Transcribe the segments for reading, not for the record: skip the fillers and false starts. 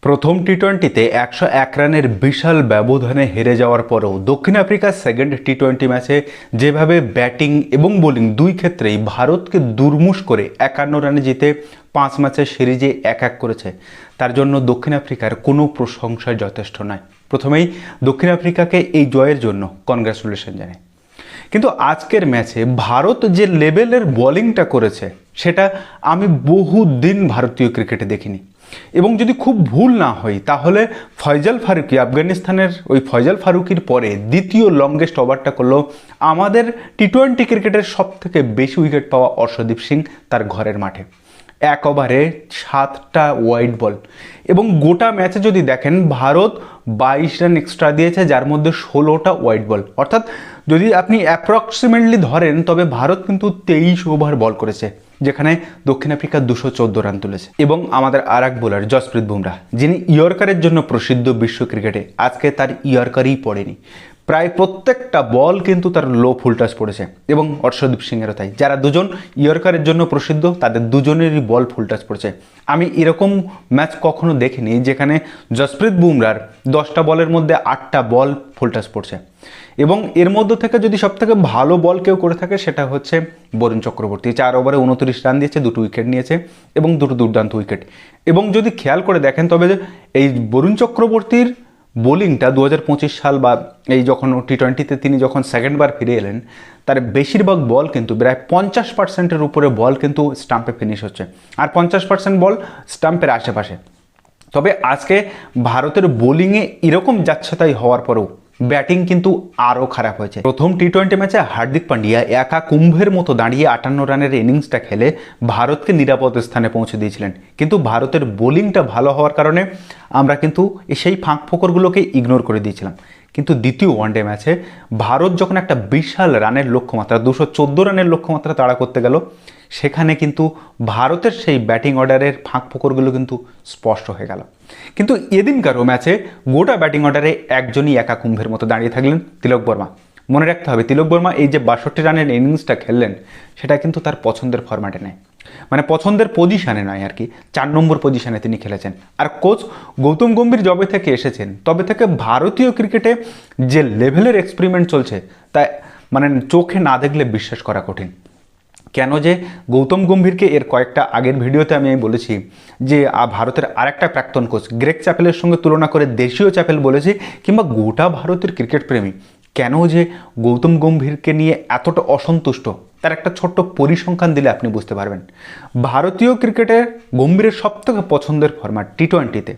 প্রথম টি-টোয়েন্টিতে ১০১ রানের বিশাল ব্যবধানে হেরে যাওয়ার পরেও দক্ষিণ আফ্রিকার সেকেন্ড টি-টোয়েন্টি ম্যাচে যেভাবে ব্যাটিং এবং বোলিং দুই ক্ষেত্রেই ভারতকে দুর্মুষ করে ৫১ রানে জিতে ৫ ম্যাচের সিরিজে ১-১ করেছে, তার জন্য দক্ষিণ আফ্রিকার কোনো প্রশংসায় যথেষ্ট নয়। প্রথমেই দক্ষিণ আফ্রিকাকে এই জয়ের জন্য কনগ্রাচুলেশন জানাই। কিন্তু আজকের ম্যাচে ভারত যে লেভেলের বোলিংটা করেছে সেটা আমি বহুদিন ভারতীয় ক্রিকেটে দেখিনি। এবং যদি খুব ভুল না হয় তাহলে ফয়জাল ফারুকি, আফগানিস্তানের ওই ফয়জাল ফারুকির পরে দ্বিতীয় লংগেস্ট ওভারটা করলো আমাদের টি-টোয়েন্টি ক্রিকেটের সব থেকে বেশি উইকেট পাওয়া অর্শদীপ সিং তার ঘরের মাঠে। এক ওভারে 7টা ওয়াইড বল, এবং গোটা ম্যাচে যদি দেখেন ভারত 22 রান এক্সট্রা দিয়েছে, যার মধ্যে 16টা ওয়াইড বল। অর্থাৎ যদি আপনি অ্যাপ্রক্সিমেটলি ধরেন তবে ভারত কিন্তু 23 ওভার বল করেছে, যেখানে দক্ষিণ আফ্রিকা 214 রান তুলেছে। এবং আমাদের আর এক বোলার জসপ্রীত বুমরা, যিনি ইয়র্কারের জন্য প্রসিদ্ধ বিশ্ব ক্রিকেটে, আজকে তার ইয়র্কারই পড়েনি। প্রায় প্রত্যেকটা বল কিন্তু তার লো ফুল টাচ পড়েছে, এবং অর্শদীপ সিংয়েরও তাই। যারা দুজন ইয়র্কারের জন্য প্রসিদ্ধ তাদের দুজনেরই বল ফুল টাচ পড়েছে। আমি এরকম ম্যাচ কখনো দেখিনি যেখানে জসপ্রীত বুমরার 10টা বলের মধ্যে 8টা বল ফুল টাচ পড়ছে। এবং এর মধ্যে থেকে যদি সবথেকে ভালো বল কেউ করে থাকে সেটা হচ্ছে বরুণ চক্রবর্তী। 4 ওভারে 29 রান দিয়েছে, 2টো উইকেট নিয়েছে এবং 2টো দুর্দান্ত উইকেট। এবং যদি খেয়াল করে দেখেন তবে এই বরুণ চক্রবর্তীর বোলিংটা 2025 সাল বা এই যখন টি-টোয়েন্টিতে তিনি যখন সেকেন্ডবার ফিরে এলেন, তার বেশিরভাগ বল কিন্তু প্রায় 50%-এর উপরে বল কিন্তু স্টাম্পে ফিনিশ হচ্ছে, আর 50% বল স্টাম্পের আশেপাশে। তবে আজকে ভারতের বোলিংয়ে এরকম যাচ্ছেতাই হওয়ার পরেও ব্যাটিং কিন্তু আরও খারাপ হয়েছে। প্রথম টি-টোয়েন্টি ম্যাচে হার্দিক পান্ডিয়া একা কুম্ভের মতো দাঁড়িয়ে 58 রানের ইনিংসটা খেলে ভারতকে নিরাপদ স্থানে পৌঁছে দিয়েছিলেন। কিন্তু ভারতের বোলিংটা ভালো হওয়ার কারণে আমরা কিন্তু সেই ফাঁক ফোকরগুলোকে ইগনোর করে দিয়েছিলাম। কিন্তু দ্বিতীয় ওয়ানডে ম্যাচে ভারত যখন একটা বিশাল রানের লক্ষ্যমাত্রা 214 রানের লক্ষ্যমাত্রা তাড়া করতে গেল, সেখানে কিন্তু ভারতের সেই ব্যাটিং অর্ডারের ফাঁক ফোকরগুলো কিন্তু স্পষ্ট হয়ে গেল। কিন্তু এদিনকারও ম্যাচে গোটা ব্যাটিং অর্ডারে একজনই একা কুম্ভের মতো দাঁড়িয়ে থাকলেন, তিলক বর্মা। মনে রাখতে হবে তিলক বর্মা এই যে 62 রানের ইনিংসটা খেললেন সেটা কিন্তু তার পছন্দের ফরম্যাটে নেয়, মানে পছন্দের পজিশানে নয় আর কি, 4 নম্বর পজিশানে তিনি খেলেছেন। আর কোচ গৌতম গম্ভীর যবে থেকে এসেছেন তবে থেকে ভারতীয় ক্রিকেটে যে লেভেলের এক্সপেরিমেন্ট চলছে তা মানে চোখে না দেখলে বিশ্বাস করা কঠিন। কেন যে গৌতম গম্ভীরকে এর কয়েকটা আগের ভিডিওতে আমি বলেছি যে ভারতের আরেকটা প্রাক্তন কোচ গ্রেগ চ্যাপেলের সঙ্গে তুলনা করে দেশীয় চ্যাপেল বলেছি, কিংবা গোটা ভারতের ক্রিকেট প্রেমী কেন যে গৌতম গম্ভীরকে নিয়ে এতটা অসন্তুষ্ট, তার একটা ছোট্ট পরিসংখ্যান দিলে আপনি বুঝতে পারবেন। ভারতীয় ক্রিকেটে গম্ভীরের সবথেকে পছন্দের ফরম্যাট টি-টোয়েন্টিতে,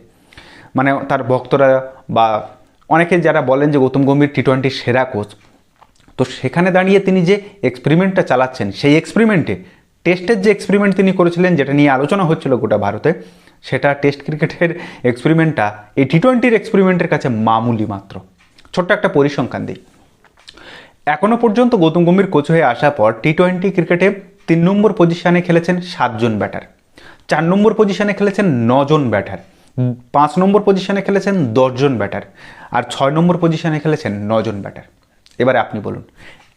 মানে তার ভক্তরা বা অনেকে যারা বলেন যে গৌতম গম্ভীর টি-টোয়েন্টির সেরা কোচ, তো সেখানে দাঁড়িয়ে তিনি যে এক্সপেরিমেন্টটা চালাচ্ছেন, সেই এক্সপেরিমেন্টে টেস্টের যে এক্সপেরিমেন্ট তিনি করেছিলেন, যেটা নিয়ে আলোচনা হচ্ছিল গোটা ভারতে, সেটা টেস্ট ক্রিকেটের এক্সপেরিমেন্টটা এই টি-টোয়েন্টির এক্সপেরিমেন্টের কাছে মামুলি মাত্র। ছোট্ট একটা পরিসংখ্যান দিই। এখনও পর্যন্ত গৌতম গম্ভীর কোচ হয়ে আসার পর টি-টোয়েন্টি ক্রিকেটে 3 নম্বর পজিশানে খেলেছেন 7 জন ব্যাটার, 4 নম্বর পজিশানে খেলেছেন 9 জন ব্যাটার, 5 নম্বর পজিশানে খেলেছেন 10 জন ব্যাটার, আর 6 নম্বর পজিশানে খেলেছেন 9 জন ব্যাটার। এবারে আপনি বলুন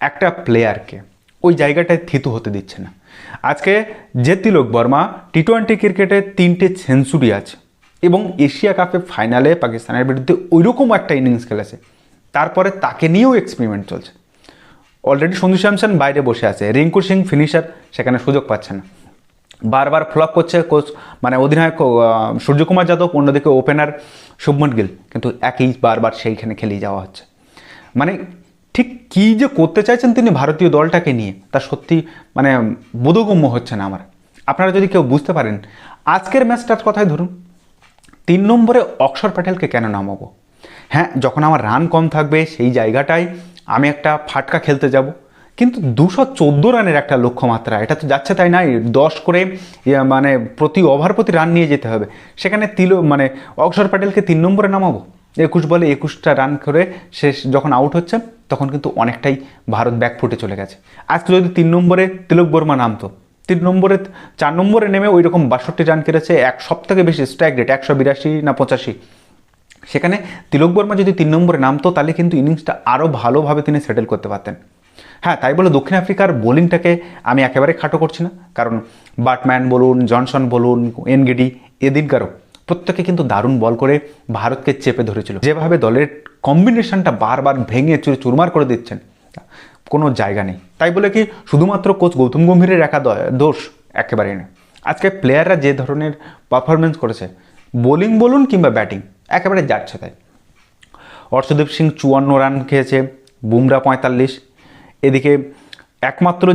একটা প্লেয়ারকে ওই জায়গাটায় থিতু হতে দিচ্ছে না। আজকে যে তিলক বর্মা টি-টোয়েন্টি ক্রিকেটে 3টে সেঞ্চুরি আছে এবং এশিয়া কাপে ফাইনালে পাকিস্তানের বিরুদ্ধে ওইরকম একটা ইনিংস খেলেছে, তারপরে তাকে নিয়েও এক্সপেরিমেন্ট চলছে। অলরেডি সঞ্জু স্যামসন বাইরে বসে আছে, রিঙ্কু সিং ফিনিশার সেখানে সুযোগ পাচ্ছে না, বারবার ফ্লপ করছে কোচ মানে অধিনায়ক সূর্যকুমার যাদব, অন্যদিকে ওপেনার শুভমন গিল, কিন্তু একই বারবার সেইখানে খেলেই যাওয়া হচ্ছে। মানে ঠিক কী যে করতে চাইছেন তিনি ভারতীয় দলটাকে নিয়ে, তা সত্যি মানে বোধগম্য হচ্ছে না আমার। আপনারা যদি কেউ বুঝতে পারেন আজকের ম্যাচটার কথাই ধরুন, 3 নম্বরে অক্ষর প্যাটেলকে কেন নামাবো? হ্যাঁ, যখন আমার রান কম থাকবে সেই জায়গাটায় আমি একটা ফাটকা খেলতে যাব, কিন্তু 214 রানের একটা লক্ষ্যমাত্রা, এটা তো যাচ্ছে তাই নাই, 10 করে মানে প্রতি ওভার প্রতি রান নিয়ে যেতে হবে। সেখানে মানে অক্ষর প্যাটেলকে 3 নম্বরে নামাবো? 21 বলে 21টা রান করে শেষ যখন আউট হচ্ছে তখন কিন্তু অনেকটাই ভারত ব্যাকফুটে চলে গেছে। আজকে যদি 3 নম্বরে তিলক বর্মা নামতো, 3 নম্বরে 4 নম্বরে নেমে ওই রকম 62 রান করেছে, সবথেকে বেশি স্ট্রাইক রেট 182 না 85, সেখানে তিলক বর্মা যদি 3 নম্বরে নামতো তাহলে কিন্তু ইনিংসটা আরও ভালোভাবে তিনি সেটেল করতে পারতেন। হ্যাঁ, তাই বলে দক্ষিণ আফ্রিকার বোলিংটাকে আমি একেবারে খাটো করছি না, কারণ বাটম্যান বলুন, জনসন বলুন, এনগিডি এদিনকারও প্রত্যেকে কিন্তু দারুণ বল করে ভারতকে চেপে ধরেছিল। যেভাবে দলের কম্বিনেশনটা বারবার ভেঙে চুরে চুরমার করে দিচ্ছেন, কোনো জায়গা নেই। তাই বলে কি শুধুমাত্র কোচ গৌতম গম্ভীরের একা দোষ? একেবারেই না। আজকে প্লেয়াররা যে ধরনের পারফরমেন্স করেছে, বোলিং বলুন কিংবা ব্যাটিং, একেবারে যাচ্ছে তাই। অর্শদীপ সিং 54 রান খেয়েছে, বুমরা 45। এদিকে একমাত্র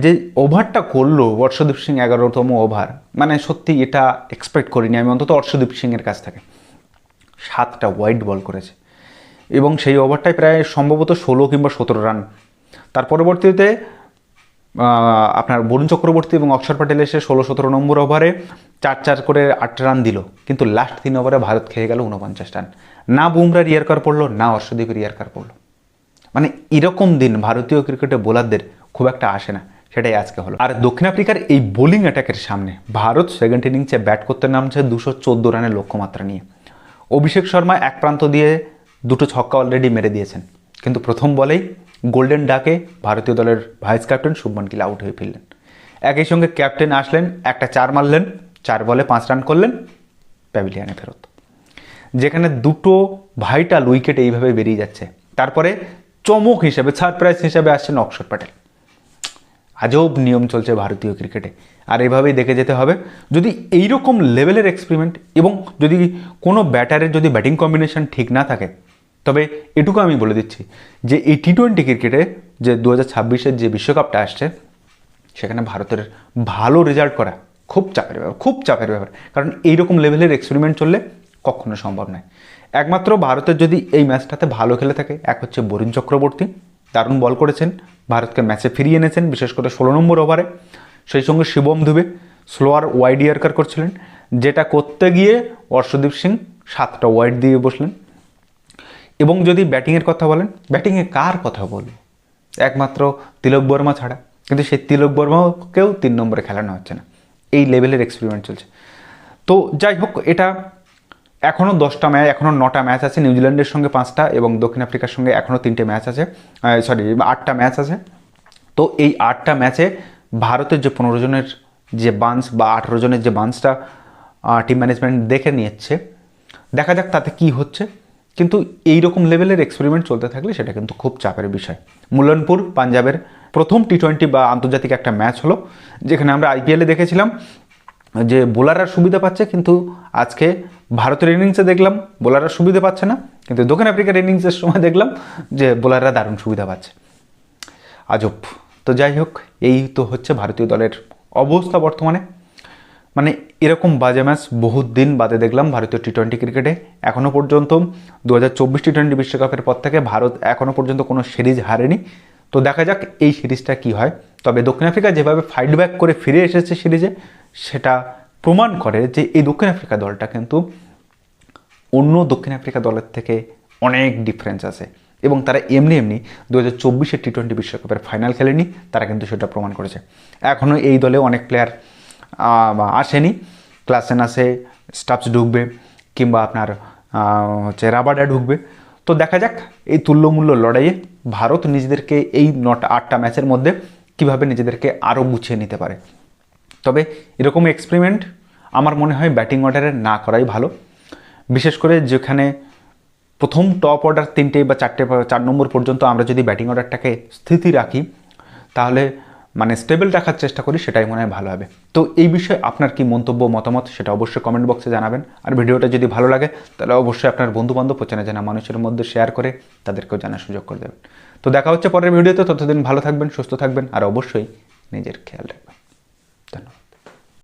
যে ওভারটা করলো অর্শদীপ সিং, 11তম ওভার, মানে সত্যি এটা এক্সপেক্ট করিনি আমি অন্তত অর্শদীপ সিংয়ের কাছ থেকে। 7টা ওয়াইড বল করেছে এবং সেই ওভারটায় প্রায় সম্ভবত 16 কিংবা 17 রান। তার পরবর্তীতে আপনার বরুণ চক্রবর্তী এবং অক্ষর প্যাটেল এসে 16-17 নম্বর ওভারে 4 করে 8 রান দিল, কিন্তু লাস্ট 3 ওভারে ভারত খেয়ে গেল 49 রান। না বুমরার ইয়ারকার পড়লো, না অর্শদীপের ইয়ারকার পড়লো। মানে এরকম দিন ভারতীয় ক্রিকেটে বোলারদের খুব একটা আসে না, সেটাই আজকে হলো। আর দক্ষিণ আফ্রিকার এই বোলিং অ্যাটাকের সামনে ভারত সেকেন্ড ইনিংসে ব্যাট করতে নামছে 214 রানের লক্ষ্যমাত্রা নিয়ে। অভিষেক শর্মা এক প্রান্ত দিয়ে 2টো ছক্কা অলরেডি মেরে দিয়েছেন, কিন্তু প্রথম বলেই গোল্ডেন ডাকে ভারতীয় দলের vice captain Shubman Gill out হয়ে ফিরলেন। একই সঙ্গে ক্যাপ্টেন আসলেন, একটা 4 মারলেন, 4 বলে 5 রান করলেন, প্যাভিলিয়নে ফেরত। যেখানে 2টো ভাইটাল উইকেট এইভাবে বেরিয়ে যাচ্ছে, তারপরে চমক হিসেবে, সারপ্রাইজ হিসেবে আসছেন অক্ষর প্যাটেল। আজব নিয়ম চলছে ভারতীয় ক্রিকেটে, আর এভাবেই দেখে যেতে হবে। যদি এইরকম লেভেলের এক্সপেরিমেন্ট এবং যদি কোনো ব্যাটারের যদি ব্যাটিং কম্বিনেশন ঠিক না থাকে, তবে এটুকু আমি বলে দিচ্ছি যে এই টি-20 ক্রিকেটে যে 2026-এর যে বিশ্বকাপটা আসছে, সেখানে ভারতের ভালো রেজাল্ট করা খুব চাপের ব্যাপার, খুব চাপের ব্যাপার। কারণ এইরকম লেভেলের এক্সপেরিমেন্ট চললে কখনো সম্ভব নয়। একমাত্র ভারতের যদি এই ম্যাচটাতে ভালো খেলে থাকে, এক হচ্ছে বরুণ চক্রবর্তী, দারুণ বল করেছেন, ভারতকে ম্যাচে ফিরিয়ে এনেছেন, বিশেষ করে 16 নম্বর ওভারে। সেই সঙ্গে Shivam Dube slower wide yorker করছিলেন, যেটা করতে গিয়ে অর্শদীপ সিং 7টা ওয়াইড দিয়ে বসলেন। এবং যদি ব্যাটিংয়ের কথা বলেন, ব্যাটিংয়ে কার কথা বলবো? একমাত্র তিলক বর্মা ছাড়া, কিন্তু সেই তিলক বর্মাকেও 3 নম্বরে খেলানো হচ্ছে না। এই লেভেলের এক্সপেরিমেন্ট চলছে। তো যাই হোক, এটা এখনও 10টা ম্যাচ, এখনও 9টা ম্যাচ আছে, নিউজিল্যান্ডের সঙ্গে 5টা এবং দক্ষিণ আফ্রিকার সঙ্গে এখনও 3টে ম্যাচ আছে, 8টা ম্যাচ আছে। তো এই 8টা ম্যাচে ভারতের যে 15 জনের যে বাঞ্চ বা 18 জনের যে বাঞ্চটা টিম ম্যানেজমেন্ট দেখে নিচ্ছে, দেখা যাক তাতে কি হচ্ছে। কিন্তু এইরকম লেভেলের এক্সপেরিমেন্ট চলতে থাকলে সেটা কিন্তু খুব চাপের বিষয়। মুলানপুর পাঞ্জাবের প্রথম টি-20 বা আন্তর্জাতিক একটা ম্যাচ হলো, যেখানে আমরা আইপিএলে দেখেছিলাম যে বোলাররা সুবিধা পাচ্ছে, কিন্তু আজকে ভারতের ইনিংসে দেখলাম বোলাররা সুবিধা পাচ্ছে না, কিন্তু দক্ষিণ আফ্রিকার ইনিংসের সময় দেখলাম যে বোলাররা দারুণ সুবিধা পাচ্ছে। আজব। তো যাই হোক, এই তো হচ্ছে ভারতীয় দলের অবস্থা বর্তমানে। মানে এরকম বাজে ম্যাচ বহুত দিন বাদে দেখলাম ভারতীয় টি-20 ক্রিকেটে। এখনও পর্যন্ত 2024 টি-20 বিশ্বকাপের পর থেকে ভারত এখনও পর্যন্ত কোনো সিরিজ হারেনি। তো দেখা যাক এই সিরিজটা কি হয়। তবে দক্ষিণ আফ্রিকা যেভাবে ফাইট ব্যাক করে ফিরে এসেছে সিরিজে, সেটা প্রমাণ করে যে এই দক্ষিণ আফ্রিকা দলটা কিন্তু অন্য দক্ষিণ আফ্রিকা দলের থেকে অনেক ডিফারেন্স আছে, এবং তারা এমনি 2024 টি-20 বিশ্বকাপের ফাইনাল খেলেনি, তারা কিন্তু সেটা প্রমাণ করেছে। এখনও এই দলে অনেক প্লেয়ার আসেনি, ক্লাসেন আসে, স্টাফস ঢুকবে, কিংবা আপনার হচ্ছে রাবাডা ঢুকবে। তো দেখা যাক এই তুল্যমূল্য লড়াইয়ে ভারত নিজেদেরকে এই 8টা ম্যাচের মধ্যে কিভাবে নিজেদেরকে আরও গুছিয়ে নিতে পারে। তবে এরকম এক্সপেরিমেন্ট আমার মনে হয় ব্যাটিং অর্ডারে না করাই ভালো, বিশেষ করে যেখানে প্রথম টপ অর্ডার 3টে বা 4 নম্বর পর্যন্ত আমরা যদি ব্যাটিং অর্ডারটাকে স্থিতি রাখি, তাহলে মানে স্টেবল রাখার চেষ্টা করি, সেটাই মনে হয় ভালো হবে। তো এই বিষয়ে আপনার কি মন্তব্য, মতামত, সেটা অবশ্যই কমেন্ট বক্সে জানাবেন। আর ভিডিওটা যদি ভালো লাগে তাহলে অবশ্যই আপনার বন্ধুবান্ধব ও চেনা জানা মানুষের মধ্যে শেয়ার করে তাদেরকেও জানার সুযোগ করে দেবেন। তো দেখা হচ্ছে পরের ভিডিওতে, ততদিন ভালো থাকবেন, সুস্থ থাকবেন, আর অবশ্যই নিজের খেয়াল রাখবেন। ধন্যবাদ।